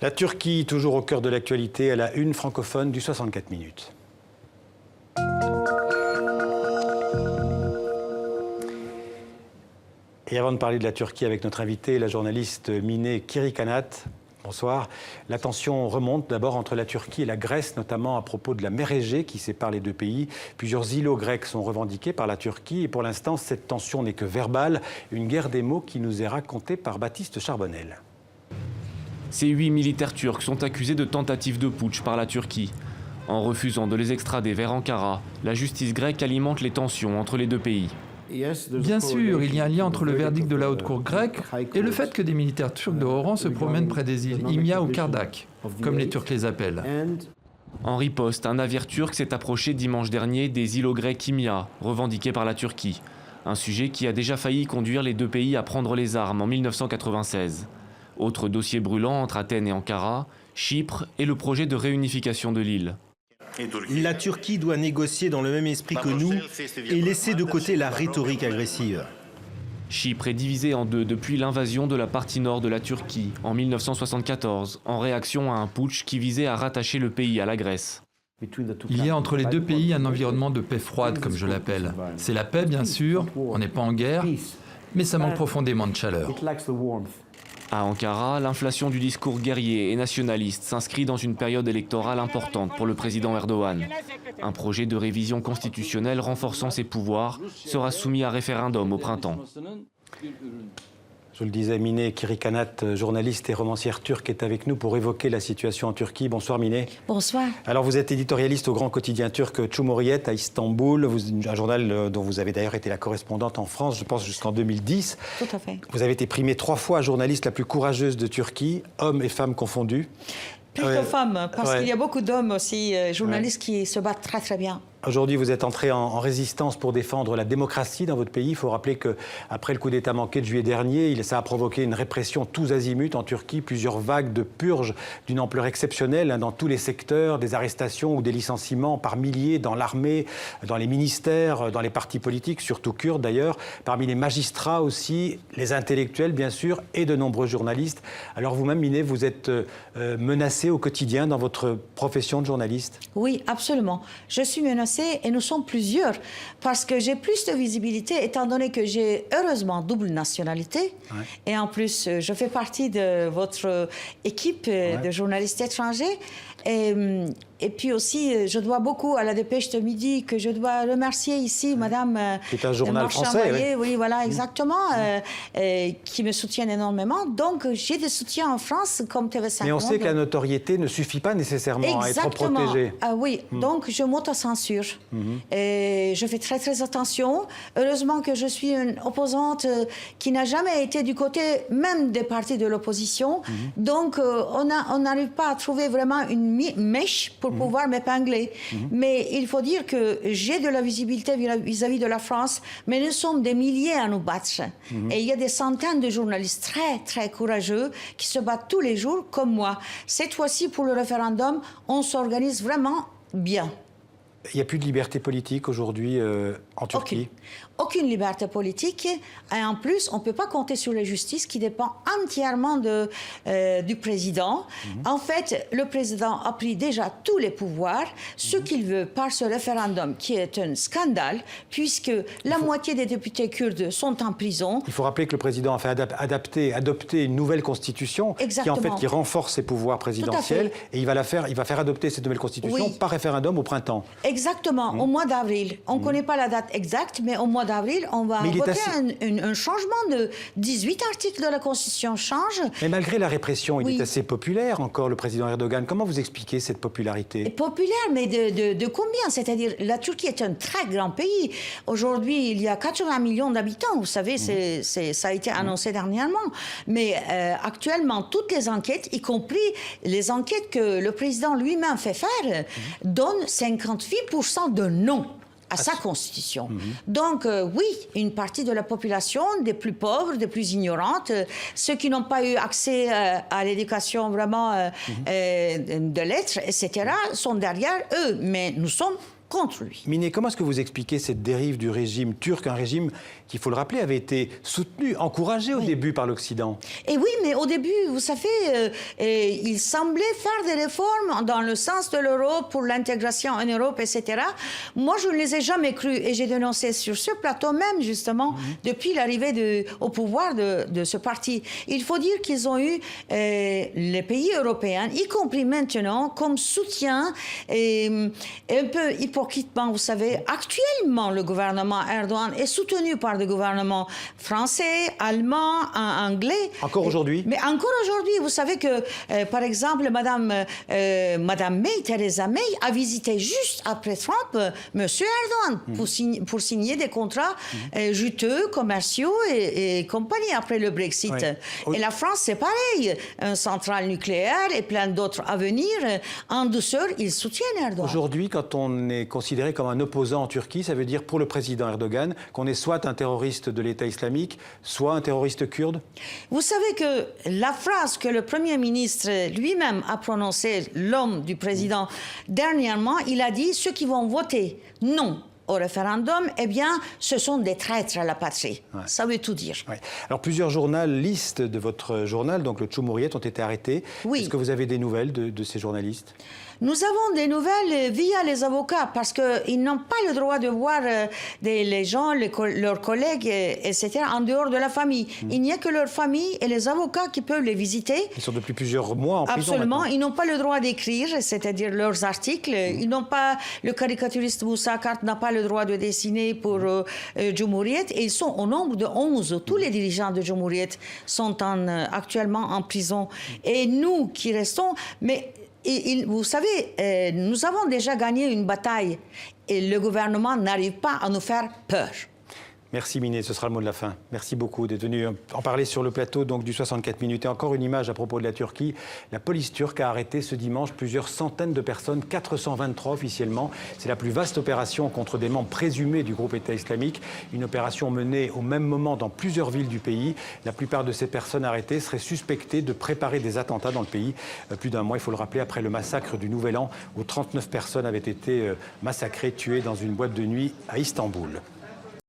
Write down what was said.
La Turquie, toujours au cœur de l'actualité, à la une francophone du 64 minutes. Et avant de parler de la Turquie avec notre invité, la journaliste Mine Kirikanat, bonsoir. La tension remonte d'abord entre la Turquie et la Grèce, notamment à propos de la mer Égée qui sépare les deux pays. Plusieurs îlots grecs sont revendiqués par la Turquie et pour l'instant, cette tension n'est que verbale. Une guerre des mots qui nous est racontée par Baptiste Charbonnel. Ces 8 militaires turcs sont accusés de tentative de putsch par la Turquie. En refusant de les extrader vers Ankara, la justice grecque alimente les tensions entre les deux pays. Bien sûr, il y a un lien entre le verdict de la haute cour grecque et le fait que des militaires turcs de haut rang se promènent près des îles Imya ou Kardak, comme les Turcs les appellent. En riposte, un navire turc s'est approché dimanche dernier des îlots grecs Imya, revendiqués par la Turquie. Un sujet qui a déjà failli conduire les deux pays à prendre les armes en 1996. Autre dossier brûlant entre Athènes et Ankara, Chypre et le projet de réunification de l'île. La Turquie doit négocier dans le même esprit que nous et laisser de côté la rhétorique agressive. Chypre est divisée en deux depuis l'invasion de la partie nord de la Turquie en 1974, en réaction à un putsch qui visait à rattacher le pays à la Grèce. Il y a entre les deux pays un environnement de paix froide, comme je l'appelle. C'est la paix, bien sûr, on n'est pas en guerre, mais ça manque profondément de chaleur. À Ankara, l'inflation du discours guerrier et nationaliste s'inscrit dans une période électorale importante pour le président Erdogan. Un projet de révision constitutionnelle renforçant ses pouvoirs sera soumis à référendum au printemps. Je vous le disais, Mine Kirikanat, journaliste et romancière turque, est avec nous pour évoquer la situation en Turquie. Bonsoir Mine. Bonsoir. Alors vous êtes éditorialiste au grand quotidien turc Cumhuriyet à Istanbul, un journal dont vous avez d'ailleurs été la correspondante en France, je pense jusqu'en 2010. Tout à fait. Vous avez été primée 3 fois journaliste la plus courageuse de Turquie, hommes et femmes confondus. Plutôt femmes, parce qu'il y a beaucoup d'hommes aussi, journalistes qui se battent très très bien. Aujourd'hui, vous êtes entré en résistance pour défendre la démocratie dans votre pays. Il faut rappeler qu'après le coup d'État manqué de juillet dernier, ça a provoqué une répression tous azimuts en Turquie, plusieurs vagues de purges d'une ampleur exceptionnelle dans tous les secteurs, des arrestations ou des licenciements par milliers dans l'armée, dans les ministères, dans les partis politiques, surtout kurdes d'ailleurs, parmi les magistrats aussi, les intellectuels bien sûr, et de nombreux journalistes. Alors vous-même, Mine, vous êtes menacée au quotidien dans votre profession de journaliste? Oui, absolument. Je suis menacée et nous sommes plusieurs parce que j'ai plus de visibilité étant donné que j'ai heureusement double nationalité et en plus je fais partie de votre équipe de journalistes étrangers et puis aussi je dois beaucoup à la Dépêche de Midi que je dois remercier ici Madame c'est un journal français, oui voilà exactement qui me soutiennent énormément, donc j'ai des soutiens en France comme TV5 mais on Monde. sait que la notoriété ne suffit pas nécessairement à être protégée. Oui, donc je m'auto-censure et je fais très très attention. Heureusement que je suis une opposante qui n'a jamais été du côté même des partis de l'opposition, donc on n'arrive pas à trouver vraiment une mèche pour pouvoir m'épingler. Mais il faut dire que j'ai de la visibilité vis-à-vis de la France, mais nous sommes des milliers à nous battre. Et il y a des centaines de journalistes très très courageux qui se battent tous les jours comme moi. Cette fois-ci, pour le référendum, on s'organise vraiment bien. Il n'y a plus de liberté politique aujourd'hui en Turquie? Aucune liberté politique. Et en plus, on ne peut pas compter sur la justice qui dépend entièrement du président. En fait, le président a pris déjà tous les pouvoirs, ce qu'il veut par ce référendum, qui est un scandale, puisque la moitié des députés kurdes sont en prison. Il faut rappeler que le président a fait adopter une nouvelle constitution qui renforce ses pouvoirs présidentiels. Et il va faire adopter cette nouvelle constitution par référendum au printemps. Exactement, au mois d'avril. On ne connaît pas la date exacte, mais au mois d'avril, on va voter un changement de 18 articles de la Constitution change. Mais malgré la répression, il est assez populaire encore, le président Erdogan. Comment vous expliquez cette popularité? Populaire, mais de combien? C'est-à-dire, la Turquie est un très grand pays. Aujourd'hui, il y a 80 millions d'habitants, vous savez, ça a été annoncé dernièrement. Mais actuellement, toutes les enquêtes, y compris les enquêtes que le président lui-même fait faire, donnent 58% de non à sa constitution. Donc, oui, une partie de la population, des plus pauvres, des plus ignorantes, ceux qui n'ont pas eu accès à l'éducation vraiment de lettres, etc., sont derrière eux. Mais nous sommes contre lui. Mine, comment est-ce que vous expliquez cette dérive du régime turc, un régime qui, il faut le rappeler, avait été soutenu, encouragé au début par l'Occident? Et oui, mais au début, vous savez, il semblait faire des réformes dans le sens de l'Europe, pour l'intégration en Europe, etc. Moi, je ne les ai jamais crus et j'ai dénoncé sur ce plateau même, justement, depuis l'arrivée au pouvoir de ce parti. Il faut dire qu'ils ont eu les pays européens, y compris maintenant, comme soutien, et un peu hypocritement, vous savez, actuellement, le gouvernement Erdogan est soutenu par des gouvernements français, allemands, anglais. Encore aujourd'hui? Mais encore aujourd'hui, vous savez que, par exemple, Madame May, Theresa May, a visité juste après Trump Monsieur Erdogan pour signer des contrats juteux, commerciaux et compagnie après le Brexit. Oui. Et la France, c'est pareil. Une centrale nucléaire et plein d'autres à venir. En douceur, ils soutiennent Erdogan. Aujourd'hui, quand on est considéré comme un opposant en Turquie, ça veut dire pour le président Erdogan qu'on est soit un terroriste de l'État islamique, soit un terroriste kurde? Vous savez que la phrase que le Premier ministre lui-même a prononcée, l'homme du président, dernièrement, il a dit « ceux qui vont voter non » au référendum, eh bien, ce sont des traîtres à la patrie. Ouais. Ça veut tout dire. Ouais. Alors, plusieurs journalistes de votre journal, donc le Cumhuriyet, ont été arrêtés. Oui. Est-ce que vous avez des nouvelles de ces journalistes? Nous avons des nouvelles via les avocats, parce qu'ils n'ont pas le droit de voir les gens, leurs collègues, etc., en dehors de la famille. Il n'y a que leur famille et les avocats qui peuvent les visiter. Ils sont depuis plusieurs mois en prison. Absolument. Maintenant. Ils n'ont pas le droit d'écrire, c'est-à-dire leurs articles. Ils n'ont pas... Le caricaturiste Moussa Kart n'a pas le droit de dessiner pour Cumhuriyet. Et ils sont au nombre de 11. Tous les dirigeants de Cumhuriyet sont actuellement en prison. Et nous qui restons... Mais vous savez, nous avons déjà gagné une bataille et le gouvernement n'arrive pas à nous faire peur. Merci Mine, ce sera le mot de la fin. Merci beaucoup d'être venu en parler sur le plateau donc, du 64 minutes. Et encore une image à propos de la Turquie. La police turque a arrêté ce dimanche plusieurs centaines de personnes, 423 officiellement. C'est la plus vaste opération contre des membres présumés du groupe État islamique. Une opération menée au même moment dans plusieurs villes du pays. La plupart de ces personnes arrêtées seraient suspectées de préparer des attentats dans le pays. Plus d'un mois, il faut le rappeler, après le massacre du Nouvel An, où 39 personnes avaient été massacrées, tuées dans une boîte de nuit à Istanbul.